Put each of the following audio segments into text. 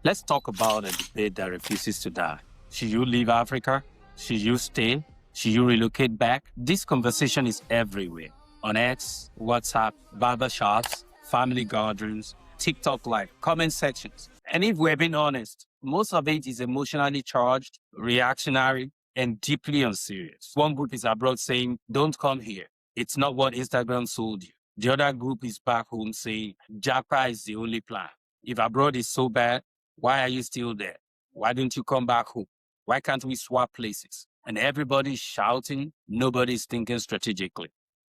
Let's talk about a debate that refuses to die. Should you leave Africa? Should you stay? Should you relocate back? This conversation is everywhere. On X, WhatsApp, barbershops, family gatherings, TikTok live, comment sections. And if we're being honest, most of it is emotionally charged, reactionary, and deeply unserious. One group is abroad saying, don't come here. It's not what Instagram sold you. The other group is back home saying, Japa is the only plan. If abroad is so bad, why are you still there? Why don't you come back home? Why can't we swap places? And everybody's shouting, nobody's thinking strategically.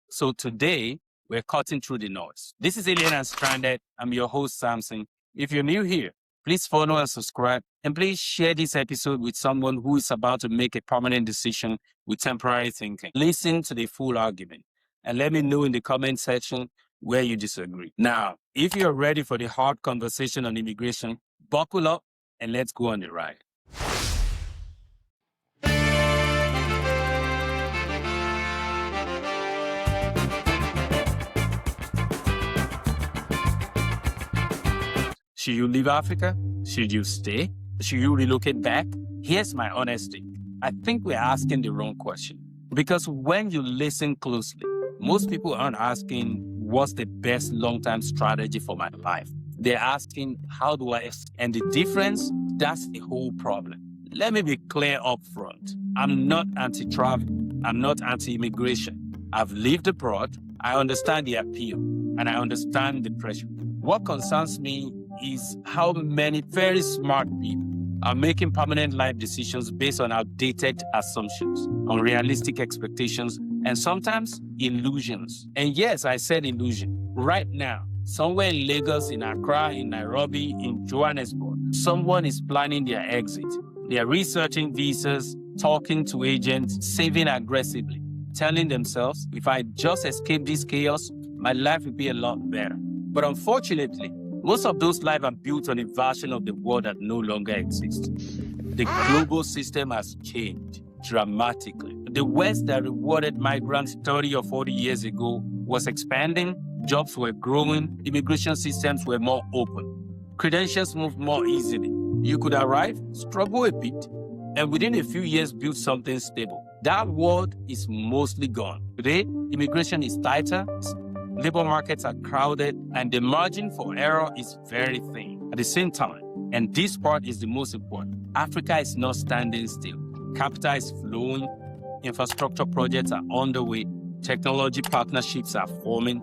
So today, we're cutting through the noise. This is Elena Stranded. I'm your host, Samson. If you're new here, please follow and subscribe. And please share this episode with someone who is about to make a permanent decision with temporary thinking. Listen to the full argument and let me know in the comment section where you disagree. Now, if you're ready for the hard conversation on immigration, buckle up and let's go on the ride. Should you leave Africa? Should you stay? Should you relocate back? Here's my honesty. I think we're asking the wrong question. Because when you listen closely, most people aren't asking, what's the best long-term strategy for my life? They're asking, how do I? And the difference, that's the whole problem. Let me be clear up front. I'm not anti-travel. I'm not anti-immigration. I've lived abroad. I understand the appeal and I understand the pressure. What concerns me is how many very smart people are making permanent life decisions based on outdated assumptions, unrealistic expectations, and sometimes illusions. And yes, I said illusion. Right now, somewhere in Lagos, in Accra, in Nairobi, in Johannesburg, someone is planning their exit. They are researching visas, talking to agents, saving aggressively, telling themselves, if I just escape this chaos, my life will be a lot better. But unfortunately, most of those lives are built on a version of the world that no longer exists. The global system has changed dramatically. The West that rewarded migrants 30 or 40 years ago was expanding, jobs were growing, immigration systems were more open. Credentials moved more easily. You could arrive, struggle a bit, and within a few years build something stable. That world is mostly gone. Today, immigration is tighter, labor markets are crowded, and the margin for error is very thin. At the same time, and this part is the most important, Africa is not standing still. Capital is flowing, infrastructure projects are underway, technology partnerships are forming.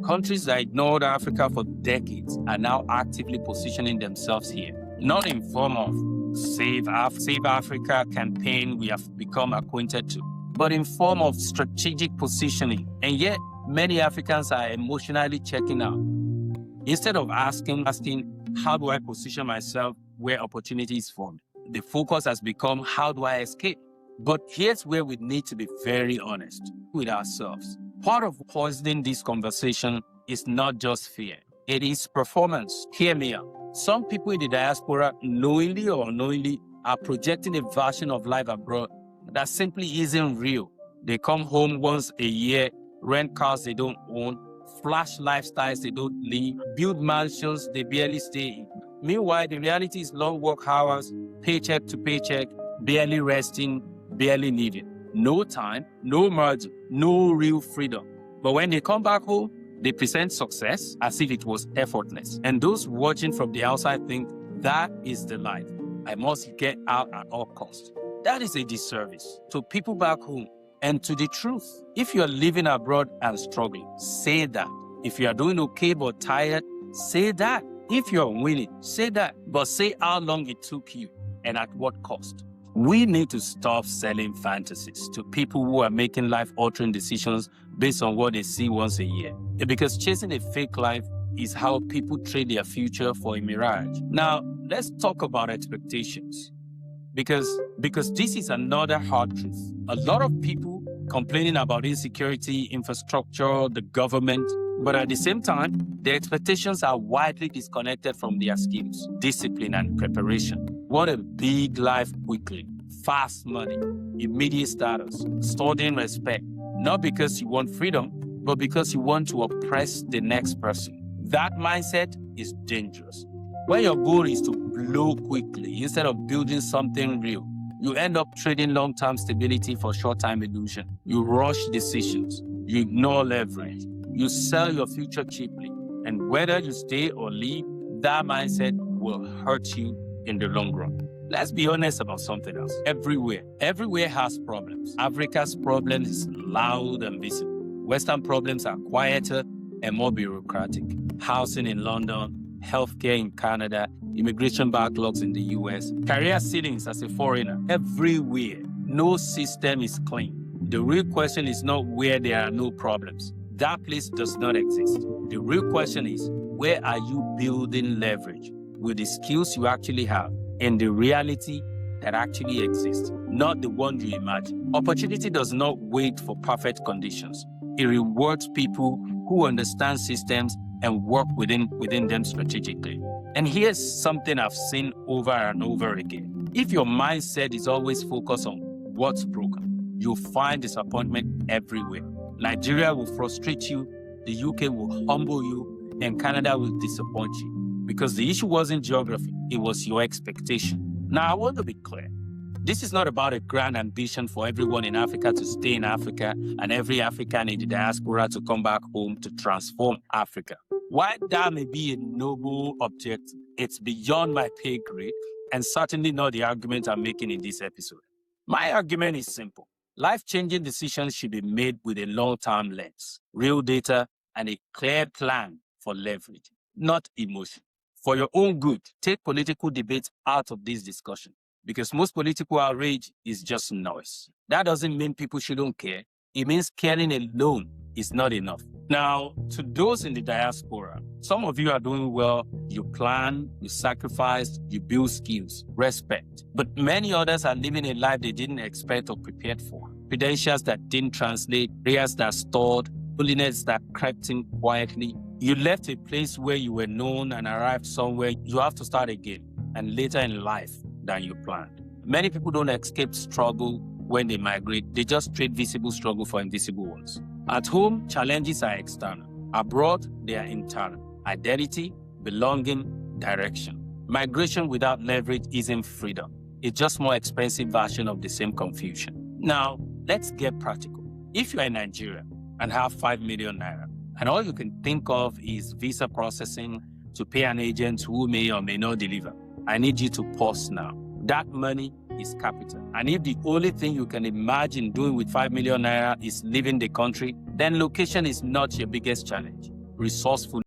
Countries that ignored Africa for decades are now actively positioning themselves here. Not in form of Save Africa campaign we have become acquainted to, but in form of strategic positioning. And yet, many Africans are emotionally checking out. Instead of asking, how do I position myself where opportunity is formed? The focus has become, how do I escape? But here's where we need to be very honest with ourselves. Part of poisoning this conversation is not just fear. It is performance. Hear me out. Some people in the diaspora, knowingly or unknowingly, are projecting a version of life abroad that simply isn't real. They come home once a year, rent cars they don't own, flash lifestyles they don't live, build mansions they barely stay in. Meanwhile, the reality is long work hours, paycheck to paycheck, barely resting, barely living. No time, no margin, no real freedom. But when they come back home, they present success as if it was effortless. And those watching from the outside think, that is the life. I must get out at all costs. That is a disservice to people back home. And to the truth, if you are living abroad and struggling, say that. If you are doing okay but tired, say that. If you are winning, say that. But say how long it took you and at what cost. We need to stop selling fantasies to people who are making life-altering decisions based on what they see once a year. Because chasing a fake life is how people trade their future for a mirage. Now, let's talk about expectations. Because this is another hard truth. A lot of people complaining about insecurity, infrastructure, the government, but at the same time, their expectations are widely disconnected from their skills, discipline, and preparation. Want a big life quickly, fast money, immediate status, studying respect, not because you want freedom, but because you want to oppress the next person. That mindset is dangerous. When your goal is to blow quickly instead of building something real, you end up trading long-term stability for short-term illusion. You rush decisions. You ignore leverage. You sell your future cheaply. And whether you stay or leave, that mindset will hurt you in the long run. Let's be honest about something else. Everywhere has problems. Africa's problem is loud and visible. Western problems are quieter and more bureaucratic. Housing in London, healthcare in Canada, immigration backlogs in the US, career ceilings as a foreigner, everywhere. No system is clean. The real question is not where there are no problems. That place does not exist. The real question is, where are you building leverage with the skills you actually have and the reality that actually exists, not the one you imagine? Opportunity does not wait for perfect conditions. It rewards people who understand systems and work within them strategically. And here's something I've seen over and over again. If your mindset is always focused on what's broken, you'll find disappointment everywhere. Nigeria will frustrate you, the UK will humble you, and Canada will disappoint you. Because the issue wasn't geography, it was your expectation. Now, I want to be clear. This is not about a grand ambition for everyone in Africa to stay in Africa and every African in the diaspora to come back home to transform Africa. While that may be a noble objective, it's beyond my pay grade and certainly not the argument I'm making in this episode. My argument is simple. Life-changing decisions should be made with a long-term lens, real data, and a clear plan for leverage, not emotion. For your own good, take political debates out of this discussion, because most political outrage is just noise. That doesn't mean people shouldn't care. It means caring alone is not enough. Now, to those in the diaspora, some of you are doing well. You plan, you sacrifice, you build skills, respect. But many others are living a life they didn't expect or prepared for. Credentials that didn't translate, prayers that stalled, holiness that crept in quietly. You left a place where you were known and arrived somewhere you have to start again, and later in life than you planned. Many people don't escape struggle when they migrate. They just trade visible struggle for invisible ones. At home, challenges are external. Abroad, they are internal. Identity, belonging, direction. Migration without leverage isn't freedom. It's just more expensive version of the same confusion. Now, let's get practical. If you're in Nigeria and have 5 million naira, and all you can think of is visa processing to pay an agent who may or may not deliver, I need you to pause now. That money is capital. And if the only thing you can imagine doing with 5 million naira is leaving the country, then location is not your biggest challenge. Resourcefulness.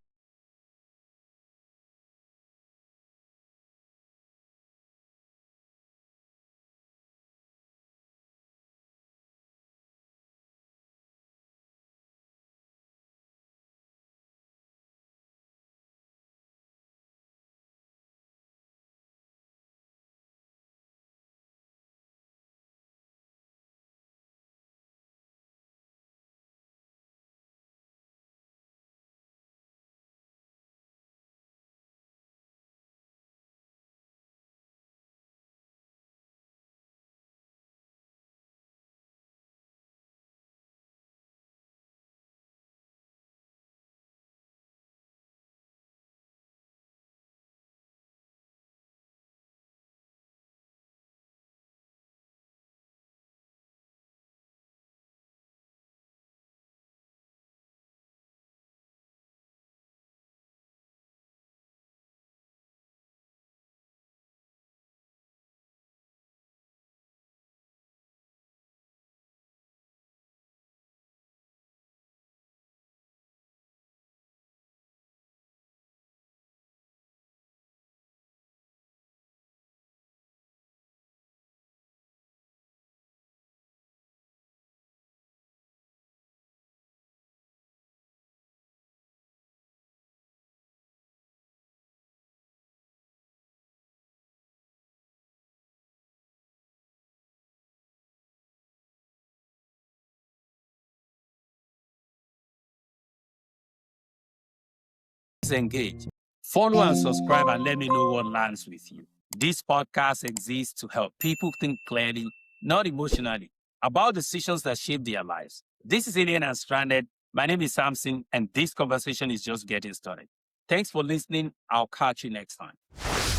Engage. Follow and subscribe and let me know what lands with you. This podcast exists to help people think clearly, not emotionally, about decisions that shape their lives. This is Elena Stranded. My name is Samson, and this conversation is just getting started. Thanks for listening. I'll catch you next time.